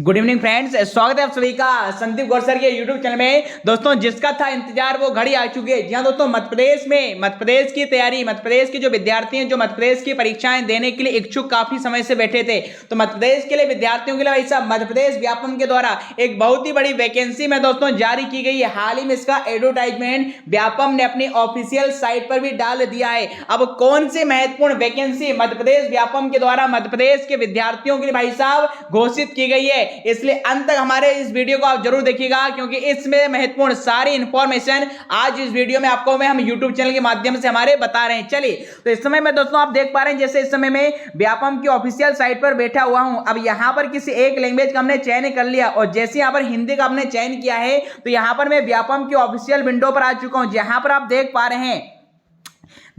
Good evening friends, स्वागत है आप सभी का संदीप गौर सर के यूट्यूब चैनल में। दोस्तों, जिसका था इंतजार वो घड़ी आ चुकी है। जी हाँ दोस्तों, मध्य प्रदेश की तैयारी, मध्य प्रदेश के जो विद्यार्थी हैं जो मध्य प्रदेश की परीक्षाएं देने के लिए इच्छुक काफी समय से बैठे थे, तो मध्य प्रदेश के लिए विद्यार्थियों के लिए भाई साहब मध्य प्रदेश व्यापम के द्वारा एक बहुत ही बड़ी वैकेंसी में दोस्तों जारी की गई है। हाल ही में इसका एडवर्टाइजमेंट व्यापम ने अपनी ऑफिशियल साइट पर भी डाल दिया है। अब कौन सी महत्वपूर्ण वैकेंसी मध्य प्रदेश व्यापम के द्वारा मध्य प्रदेश के विद्यार्थियों के लिए भाई साहब घोषित की गई है, इसलिए अंत तक हमारे इस वीडियो को आप जरूर देखिएगा, क्योंकि इसमें महत्वपूर्ण सारी इंफॉर्मेशन आज इस वीडियो में आपको हम यूट्यूब चैनल के माध्यम से हमारे बता रहे हैं। चलिए, तो इस समय में दोस्तों आप देख पा रहे हैं, जैसे इस समय में व्यापम की ऑफिशियल साइट पर बैठा हुआ हूं। अब यहां पर किसी एक लैंग्वेज का हमने चयन कर लिया और जैसे यहां पर हिंदी का हमने चयन किया है, तो यहां पर मैं व्यापम की ऑफिशियल विंडो पर आ चुका हूं। जहां पर आप देख पा रहे हैं,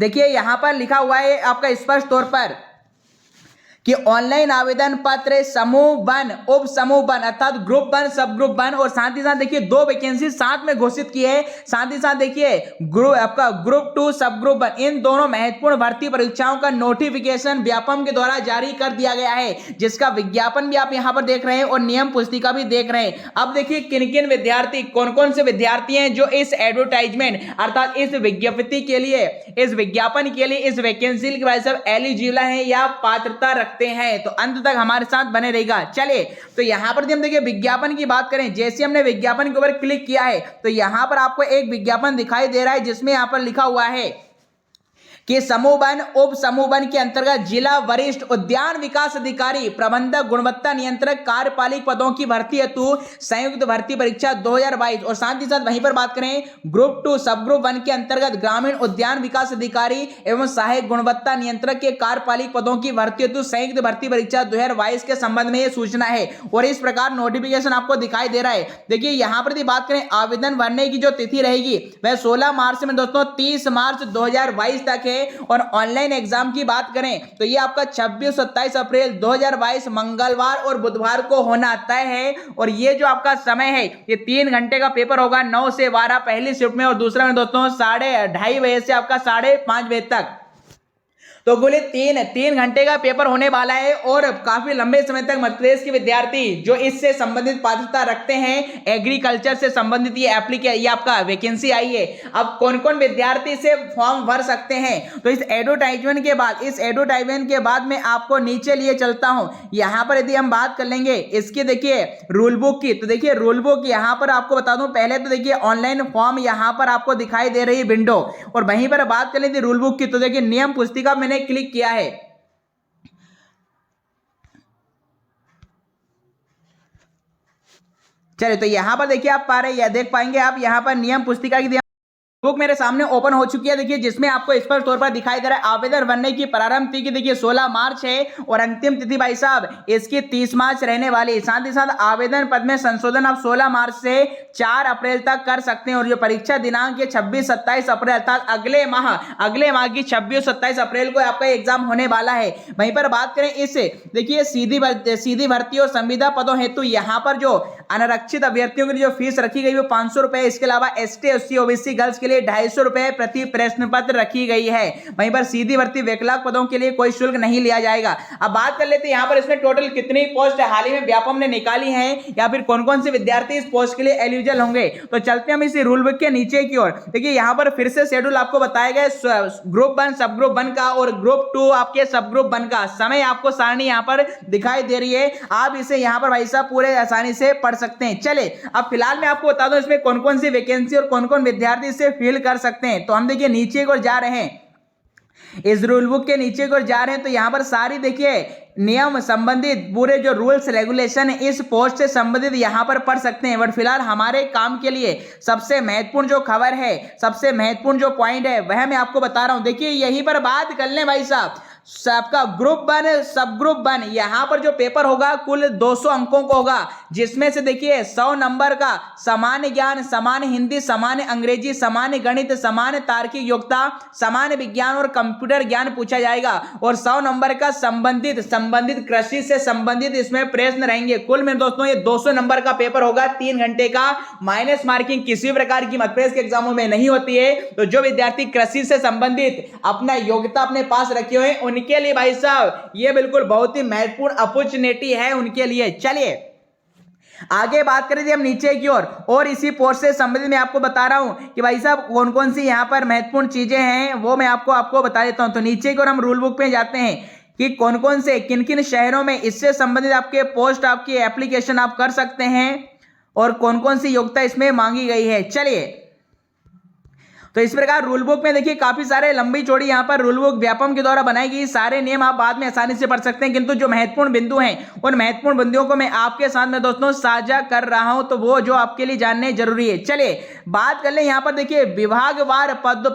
देखिए यहां पर लिखा हुआ है आपका स्पष्ट तौर पर कि ऑनलाइन आवेदन पत्र समूह वन, उप समूह वन अर्थात ग्रुप वन, सब ग्रुप वन, और साथ ही साथ देखिए दो वैकेंसी साथ में घोषित की है। साथ ही साथ देखिए आपका ग्रुप टू, सब ग्रुप वन, इन दोनों महत्वपूर्ण भर्ती परीक्षाओं का नोटिफिकेशन व्यापम के द्वारा जारी कर दिया गया है, जिसका विज्ञापन भी आप यहां पर देख रहे हैं और नियम पुस्तिका भी देख रहे हैं। अब देखिए किन किन विद्यार्थी, कौन कौन से विद्यार्थी हैं जो इस एडवर्टाइजमेंट अर्थात इस विज्ञप्ति के लिए, इस विज्ञापन के लिए, इस वैकेंसी के वजह से एलिजिबल है या पात्रता हैं। तो अंत तक हमारे साथ बने रहेगा। चलिए, तो यहां पर हम देखिए विज्ञापन की बात करें, जैसे हमने विज्ञापन के ऊपर क्लिक किया है तो यहां पर आपको एक विज्ञापन दिखाई दे रहा है, जिसमें यहां पर लिखा हुआ है कि समूह वन, उप समूह वन के अंतर्गत जिला वरिष्ठ उद्यान विकास अधिकारी, प्रबंधक, गुणवत्ता नियंत्रक, कार्यपालिक पदों की भर्ती हेतु संयुक्त भर्ती परीक्षा 2022। और साथ ही साथ वहीं पर बात करें ग्रुप टू, सब ग्रुप वन के अंतर्गत ग्रामीण उद्यान विकास अधिकारी एवं सहायक गुणवत्ता नियंत्रक के कार्यपालिक पदों की भर्ती हेतु संयुक्त भर्ती परीक्षा 2022 के संबंध में यह सूचना है। और इस प्रकार नोटिफिकेशन आपको दिखाई दे रहा है। देखिए यहां पर बात करें, आवेदन भरने की जो तिथि रहेगी वह 16 मार्च में दोस्तों 30 मार्च 2022 तक है। और ऑनलाइन एग्जाम की बात करें तो ये आपका 26-27 अप्रैल 2022 मंगलवार और बुधवार को होना तय है। और ये जो आपका समय है, ये 3 घंटे का पेपर होगा, 9 से 12 पहली शिफ्ट में, और दूसरा में दोस्तों 2:30 बजे से आपका 5:30 बजे तक। तो बोले तीन घंटे का पेपर होने वाला है और काफी लंबे समय तक मध्य प्रदेश के विद्यार्थी जो इससे संबंधित पात्रता रखते हैं, एग्रीकल्चर से संबंधित ये आपका वैकेंसी आई है। अब कौन कौन विद्यार्थी से फॉर्म भर सकते हैं, तो इस एडवर्टाइजमेंट के बाद मैं आपको नीचे लिए चलता हूं। यहां पर यदि हम बात कर लेंगे इसकी, देखिए रूल बुक की, तो देखिए रूल बुक यहां पर आपको बता दूं, पहले तो देखिए ऑनलाइन फॉर्म यहां पर आपको दिखाई दे रही है विंडो, और वहीं पर बात कर लेते रूल बुक की, तो देखिए नियम पुस्तिका मैंने क्लिक किया है। चलिए, तो यहां पर देखिए आप देख पाएंगे आप यहां पर नियम पुस्तिका की बुक मेरे सामने ओपन हो चुकी है। देखिए जिसमें आपको स्पष्ट तौर पर दिखाई दे रहा है आवेदन भरने की प्रारंभ तिथि देखिए 16 मार्च है और अंतिम तिथि भाई साहब इसकी 30 मार्च रहने वाली। साथ ही साथ आवेदन पद में संशोधन आप 16 मार्च से 4 अप्रैल तक कर सकते हैं। और जो परीक्षा दिनांक है 26-27 अप्रैल अर्थात अगले माह की 26-27 अप्रैल को आपका एग्जाम होने वाला है। वहीं पर बात करें इससे, देखिए सीधी भर्ती और संविदा पदों हेतु यहाँ पर जो अनारक्षित अभ्यर्थियों के लिए जो फीस रखी गई वो 500 रुपए, इसके अलावा ST SC OBC गर्ल्स के लिए 250 रुपए प्रति प्रश्न पत्र रखी गई है। वहीं पर सीधी भर्ती वैकल्पिक पदों के लिए कोई शुल्क नहीं लिया जाएगा। अब बात कर लेते हैं यहाँ पर इसमें टोटल कितनी पोस्ट हाल ही में व्यापम ने निकाली है या फिर कौन कौन से विद्यार्थी इस पोस्ट के लिए एलिजिबल होंगे। तो चलते हम इसी रूल बुक के नीचे की ओर। देखिए यहाँ पर फिर से शेड्यूल आपको बताया गया, ग्रुप वन, सब ग्रुप वन का और ग्रुप टू आपके सब ग्रुप वन का समय आपको सारणी यहाँ पर दिखाई दे रही है। आप इसे यहाँ पर भाई साहब पूरे आसानी से पढ़ सकते हैं। चले, अब फिलहाल मैं आपको बता दूं इसमें कौन कौन सी वैकेंसी और कौन कौन विद्यार्थी इसे फिल कर सकते हैं। तो हम देखिए नीचे को जा रहे हैं, इस रूल बुक के नीचे को जा रहे हैं, तो यहां पर सारी देखिए नियम संबंधित पूरे जो रूल्स रेगुलेशन इस पोस्ट से संबंधित यहां पर पढ़ सकते हैं। बट फिलहाल हमारे काम के लिए सबसे महत्वपूर्ण जो खबर है, सबसे महत्वपूर्ण जो पॉइंट है वह मैं आपको बता रहा हूं। देखिए यहीं पर बात कर लें भाई साहब, सबका ग्रुप वन, सब ग्रुप वन, यहां पर जो पेपर होगा कुल 200 अंकों को होगा, जिसमें से देखिए 100 नंबर का सामान्य ज्ञान, सामान्य हिंदी, सामान्य अंग्रेजी, सामान्य गणित, सामान्य तार्किक योग्यता, सामान्य विज्ञान और कंप्यूटर ज्ञान पूछा जाएगा। और 100 नंबर का संबंधित कृषि से संबंधित इसमें प्रश्न रहेंगे। कुल में दोस्तों ये 200 नंबर का पेपर होगा, 3 घंटे का। माइनस मार्किंग किसी प्रकार की मध्य प्रदेश के एग्जामों में नहीं होती है। तो जो विद्यार्थी कृषि से संबंधित अपना योग्यता अपने पास रखे हुए उनके लिए भाई साहब ये बिल्कुल बहुत ही महत्वपूर्ण अपॉर्चुनिटी है उनके लिए। चलिए आगे बात करें हम नीचे की ओर और इसी पोस्ट से संबंधित मैं आपको बता रहा हूं कि भाई साहब कौन कौन सी यहां पर महत्वपूर्ण चीजें हैं वो मैं आपको बता देता हूं। तो नीचे की ओर हम रूल बुक पे जाते हैं कि कौन कौन से किन किन शहरों में इससे संबंधित आपके पोस्ट आपकी एप्लीकेशन आप कर सकते हैं और कौन कौन सी योग्यता इसमें मांगी गई है। चलिए, तो इस प्रकार रूल बुक में देखिए काफी सारे लंबी चौड़ी यहाँ पर रूल बुक व्यापम के द्वारा बनाई गई, सारे नियम आप बाद में आसानी से पढ़ सकते हैं, किंतु जो महत्वपूर्ण बिंदु हैं उन महत्वपूर्ण बिंदुओं को मैं आपके साथ में दोस्तों साझा कर रहा हूं, तो वो जो आपके लिए जानने जरूरी है। चलिए बात कर ले, यहाँ पर देखिए विभागवार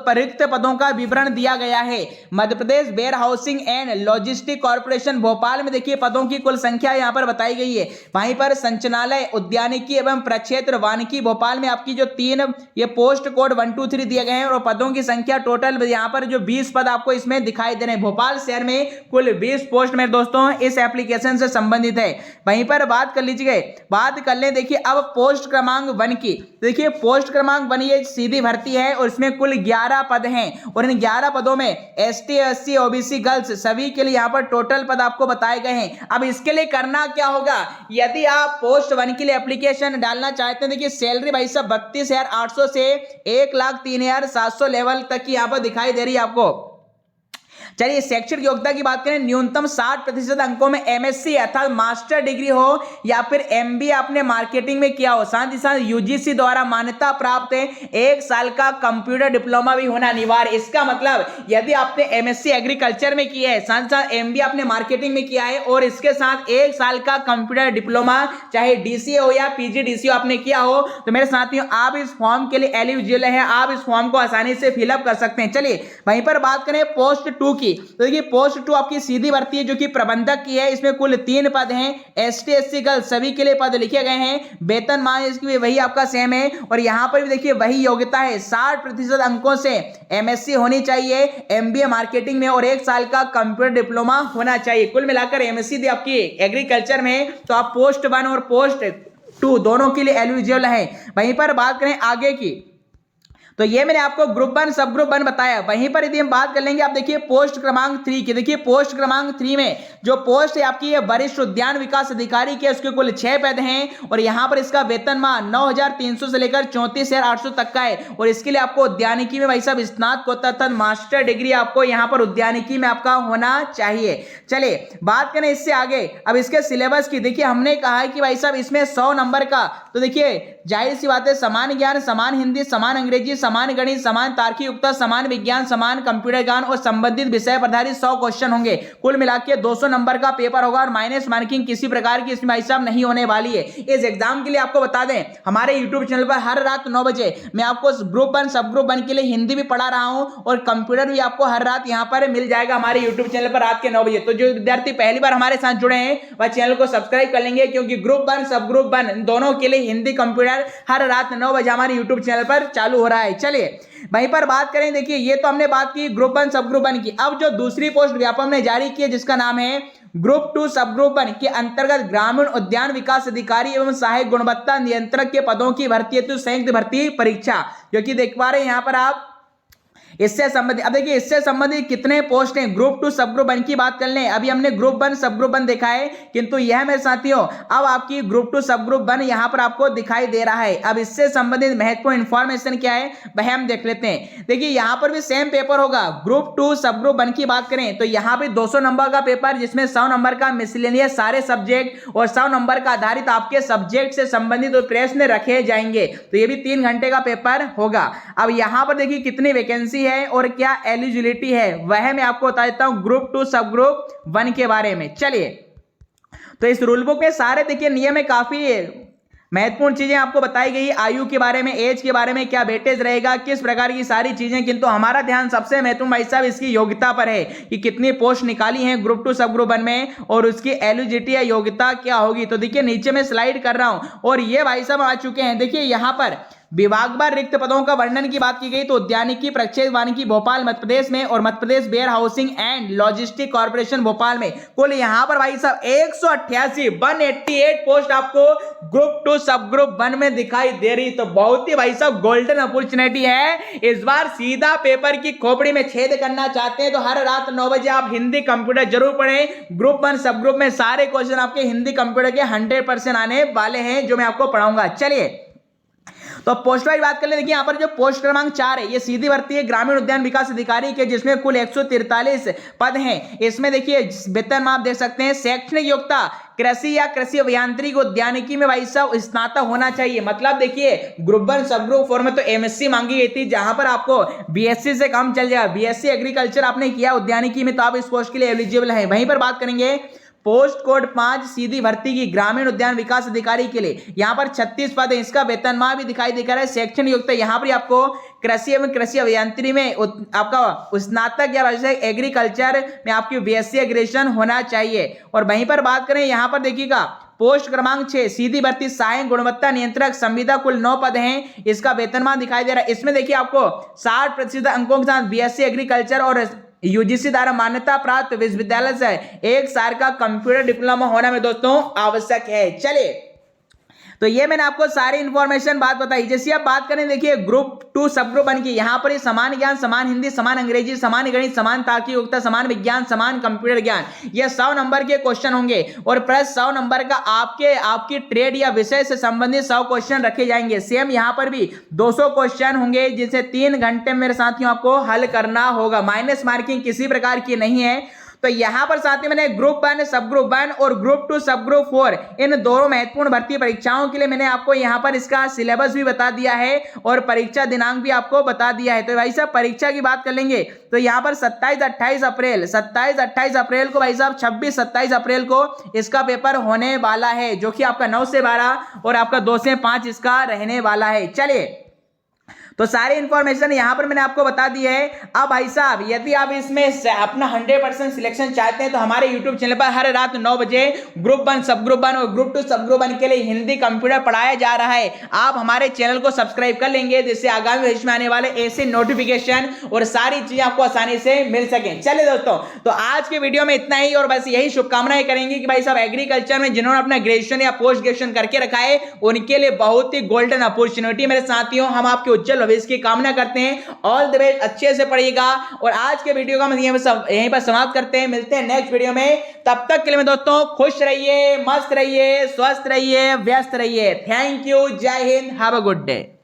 रिक्त पदों का विवरण दिया गया है। Madhya Pradesh warehousing and logistic corporation Bhopal में देखिए पदों की कुल संख्या यहाँ पर बताई गई है। वहीं पर संचालय उद्यानिकी एवं प्रक्षेत्र वानिकी भोपाल में आपकी जो 3 ये पोस्ट कोड 1 2 3 दिए गए हैं और पदों की संख्या टोटल यहाँ पर जो 20 पद आपको इसमें दिखाई दे रहे हैं। भोपाल शहर में कुल 20 पोस्ट में दोस्तों इस एप्लीकेशन से संबंधित है। वहीं पर बात कर लीजिए, बात कर ले देखिए अब पोस्ट क्रमांक 1 की। देखिए पोस्ट क्रमांक 1 ये सीधी भर्ती है और इसमें कुल 11 पद हैं और इन 11 पदों में एसटी एससी ओबीसी गर्ल्स सभी के लिए यहाँ पर टोटल पद आपको बताए गए हैं। अब इसके लिए करना क्या होगा, यदि आप पोस्ट 1 के लिए एप्लीकेशन डालना चाहते हैं, देखिए सैलरी भाई साहब 32,800 से 1,03,700 लेवल तक की यहाँ पर दिखाई दे रही है आपको। चलिए शैक्षणिक योग्यता की बात करें, न्यूनतम 60% अंकों में एमएससी अर्थात मास्टर डिग्री हो या फिर एमबीए आपने मार्केटिंग में किया हो, साथ ही साथ यूजीसी द्वारा मान्यता प्राप्त है 1 साल का कंप्यूटर डिप्लोमा भी होना अनिवार्य। इसका मतलब यदि आपने एमएससी एग्रीकल्चर में किया है, साथ साथ एमबीए आपने मार्केटिंग में किया है और इसके साथ 1 साल का कंप्यूटर डिप्लोमा चाहे डीसीए हो या पीजीडीसीए आपने किया हो, तो मेरे साथियों आप इस फॉर्म के लिए एलिजिबल है, आप इस फॉर्म को आसानी से फिलअप कर सकते हैं। चलिए वहीं पर बात करें पोस्ट 2 की, तो देखिए पोस्ट 2 आपकी सीधी भर्ती है जो कि प्रबंधक की है। इसमें कुल 3 पद हैं, एसटी एससी गर्ल सभी के लिए पद लिखे गए हैं। वेतन मान इसकी भी वही आपका सेम है और यहां पर भी देखिए वही योग्यता है, 60% अंकों से एमएससी होनी चाहिए एमबीए मार्केटिंग में और 1 साल का कंप्यूटर डिप्लोमा होना चाहिए। कुल मिलाकर एमएससी दी आपकी एग्रीकल्चर में, तो आप पोस्ट 1 और पोस्ट 2 दोनों के लिए एलिजिबल है। वहीं पर बात करें आगे की, तो ये मैंने आपको ग्रुप 1 सब ग्रुप 1 बताया। वहीं पर यदि हम बात कर लेंगे आप देखिए पोस्ट क्रमांक 3 की, देखिए पोस्ट क्रमांक 3 में जो पोस्ट है आपकी ये वरिष्ठ उद्यान विकास अधिकारी के, उसके कुल 6 पद हैं और यहां पर इसका वेतनमान 9,300 से लेकर 34,800 तक का है और इसके लिए आपको उद्यानिकी में भाई साहब स्नातकोत्तर तथा मास्टर डिग्री आपको यहां पर उद्यानिकी में आपका होना चाहिए। चलिए बात करें इससे आगे, अब इसके सिलेबस की, देखिए हमने कहा है कि भाई साहब इसमें 100 नंबर का, तो देखिए जाहिर सी बात है समान ज्ञान, समान हिंदी, समान अंग्रेजी, समान गणित, समान तार्किक युक्ता, समान विज्ञान, समान कंप्यूटर ज्ञान और संबंधित विषय पर आधारित 100 क्वेश्चन होंगे। कुल मिलाकर 200 नंबर का पेपर होगा और माइनस मार्किंग किसी प्रकार की इसमें भाई साहब नहीं होने वाली है। इस एग्जाम के लिए आपको बता दें हमारे यूट्यूब चैनल पर हर रात 9 बजे मैं आपको ग्रुप 1 सब ग्रुप 1 के लिए हिंदी भी पढ़ा रहा हूं और कंप्यूटर भी आपको हर रात यहां पर मिल जाएगा हमारे यूट्यूब चैनल पर रात के 9 बजे। तो जो विद्यार्थी पहली बार हमारे साथ जुड़े हैं वह चैनल को सब्सक्राइब कर लेंगे, क्योंकि ग्रुप 1 सब ग्रुप 1 दोनों के लिए हिंदी कंप्यूटर हर रात 9 बजे हमारे यूट्यूब चैनल पर चालू हो रहा है। चलिए वहीं पर बात करें, देखिए ये तो हमने बात की ग्रुप 1 सब ग्रुप 1 की। अब जो दूसरी पोस्ट व्यापम ने जारी की है जिसका नाम है ग्रुप 2 सब ग्रुप 1 के अंतर्गत ग्रामीण उद्यान विकास अधिकारी एवं सहायक गुणवत्ता नियंत्रक के पदों की भर्ती हेतु संयुक्त भर्ती परीक्षा, जो कि देख पा रहे हैं यहां पर आप। इससे संबंधित अब देखिए इससे संबंधित कितने पोस्ट हैं, ग्रुप 2 सब ग्रुप 1 की बात कर लें। अभी हमने ग्रुप 1 सब ग्रुप 1 देखा है, किंतु यह मेरे साथियों अब आपकी ग्रुप 2 सब ग्रुप 1 यहां पर आपको दिखाई दे रहा है। अब इससे संबंधित महत्वपूर्ण इंफॉर्मेशन क्या है वह हम देख लेते हैं। देखिए यहां पर भी सेम पेपर होगा। ग्रुप 2 सब ग्रुप 1 की बात करें तो यहां पर 200 नंबर का पेपर, जिसमें 100 नंबर का मिसलेनियस सारे सब्जेक्ट और 100 नंबर का आधारित आपके सब्जेक्ट से संबंधित प्रश्न रखे जाएंगे। तो ये भी 3 घंटे का पेपर होगा। अब यहां पर देखिए कितनी वैकेंसी है और क्या एलिजिबिलिटी है वह मैं आपको बता देता हूं ग्रुप 2 सब ग्रुप 1 के बारे में। चलिए तो इस रूल बुक में सारे देखिए नियम है, काफी महत्वपूर्ण चीजें आपको बताई गई, आयु के बारे में, एज के बारे में, क्या वेटेज रहेगा, किस प्रकार की सारी चीजें, किंतु हमारा ध्यान सबसे महत्वपूर्ण भाई साहब इसकी योग्यता पर है कि कितनी पोस्ट निकाली है ग्रुप 2 सब ग्रुप 1 में और उसकी एलिजिबिलिटी या योग्यता क्या होगी। तो देखिए नीचे में स्लाइड कर रहा हूं और ये भाई साहब आ चुके हैं। देखिए यहां पर विभागवार रिक्त पदों का वर्णन की बात की गई तो उद्यानिकी प्रक्षेप वानिकी भोपाल मध्य प्रदेश में और Madhya Pradesh warehousing and logistic corporation Bhopal में। कुल यहां पर भाई साहब 188 पोस्ट आपको ग्रुप 2 सब ग्रुप 1 में दिखाई दे रही। तो बहुत ही भाई साहब गोल्डन अपॉर्चुनिटी है। इस बार सीधा पेपर की खोपड़ी में छेद करना चाहते हैं तो हर रात 9 बजे आप हिंदी कंप्यूटर जरूर पढ़ें। ग्रुप 1 सब ग्रुप में सारे क्वेश्चन आपके हिंदी कंप्यूटर के 100% आने वाले हैं जो मैं आपको पढ़ाऊंगा। चलिए तो पोस्ट वाइज बात कर ले। देखिए यहाँ पर जो पोस्ट क्रमांक 4 है ये सीधी भर्ती है ग्रामीण उद्यान विकास अधिकारी के, जिसमें कुल 143 पद हैं। इसमें देखिए वेतन आप देख सकते हैं। शैक्षणिक योग्यता कृषि या कृषि अभियांत्रिकी उद्यानिकी में भाई साहब स्नातक होना चाहिए। मतलब देखिए ग्रुप 1 सब ग्रुप 4 में तो एमएससी मांगी गई थी, जहां पर आपको बीएससी से काम चल जाएगा। बीएससी एग्रीकल्चर आपने किया उद्यानिकी में तो आप इस पोस्ट के लिए एलिजिबल हैं। वहीं पर बात करेंगे पोस्ट कोड 5 सीधी भर्ती की ग्रामीण उद्यान विकास अधिकारी के लिए, यहां पर 36 पद है। इसका वेतनमान भी दिखाई दे रहा है। शैक्षणिक योग्यता यहां पर आपको कृषि एवं कृषि अभियांत्रिकी में आपका स्नातक या एग्रीकल्चर में आपकी बीएससी एग्रीकल्चर होना चाहिए। और वहीं पर बात करें यहां पर देखिएगा पोस्ट क्रमांक 6 सीधी भर्ती सहायक गुणवत्ता नियंत्रक संविदा, कुल 9 पद हैं। इसका वेतनमान दिखाई दे रहा है। इसमें देखिए आपको 60% अंकों के साथ बीएससी एग्रीकल्चर और यूजीसी द्वारा मान्यता प्राप्त विश्वविद्यालय से 1 साल का कंप्यूटर डिप्लोमा होना में दोस्तों आवश्यक है। चलिए तो ये मैंने आपको सारी इंफॉर्मेशन बात बताई। जैसे आप बात करें देखिए ग्रुप 2 सब ग्रुप 1 की, यहाँ पर समान ज्ञान, समान हिंदी, समान अंग्रेजी, समान गणित, समान तार्किक योग्यता, समान विज्ञान, समान कंप्यूटर ज्ञान, ये 100 नंबर के क्वेश्चन होंगे और प्लस 100 नंबर का आपकी ट्रेड या विषय से संबंधित 100 क्वेश्चन रखे जाएंगे। सेम यहाँ पर भी 200 क्वेश्चन होंगे जिसे 3 घंटे मेरे साथियों आपको हल करना होगा। माइनस मार्किंग किसी प्रकार की नहीं है। तो यहां पर साथ ही मैंने ग्रुप 1 सब ग्रुप 1 और ग्रुप 2 सब ग्रुप 4 इन दोनों महत्वपूर्ण भर्ती परीक्षाओं के लिए मैंने आपको यहां पर इसका सिलेबस भी बता दिया है और परीक्षा दिनांक भी आपको बता दिया है। तो भाई साहब परीक्षा की बात कर लेंगे तो यहां पर 27-28 अप्रैल को भाई साहब 26-27 अप्रैल को इसका पेपर होने वाला है, जो कि आपका 9 से 12 और आपका 2 से 5 इसका रहने वाला है। चलिए तो सारी इंफॉर्मेशन यहां पर मैंने आपको बता दी है। अब भाई साहब यदि आप इसमें अपना 100% सिलेक्शन चाहते हैं तो हमारे YouTube चैनल पर हर रात 9 बजे ग्रुप 1 सब ग्रुप 1 और ग्रुप 2 सब ग्रुप 1 के लिए हिंदी कंप्यूटर पढ़ाया जा रहा है। आप हमारे चैनल को सब्सक्राइब कर लेंगे जिससे आगामी भविष्य में आने वाले ऐसे नोटिफिकेशन और सारी चीजें आपको आसानी से मिल सके। चलिए दोस्तों तो आज के वीडियो में इतना ही और बस यही शुभकामनाएं करेंगे कि भाई साहब एग्रीकल्चर में जिन्होंने अपना ग्रेजुएशन या पोस्ट ग्रेजुएशन करके रखा है उनके लिए बहुत ही गोल्डन अपॉर्चुनिटी। मेरे साथियों हम आपके उज्जवल भविष्य की कामना करते हैं। ऑल द बेस्ट, अच्छे से पढ़िएगा और आज के वीडियो का हम यहीं पर समाप्त करते हैं। मिलते हैं नेक्स्ट वीडियो में। तब तक के लिए दोस्तों खुश रहिए, मस्त रहिए, स्वस्थ रहिए, व्यस्त रहिए। थैंक यू, जय Hind, have a good day.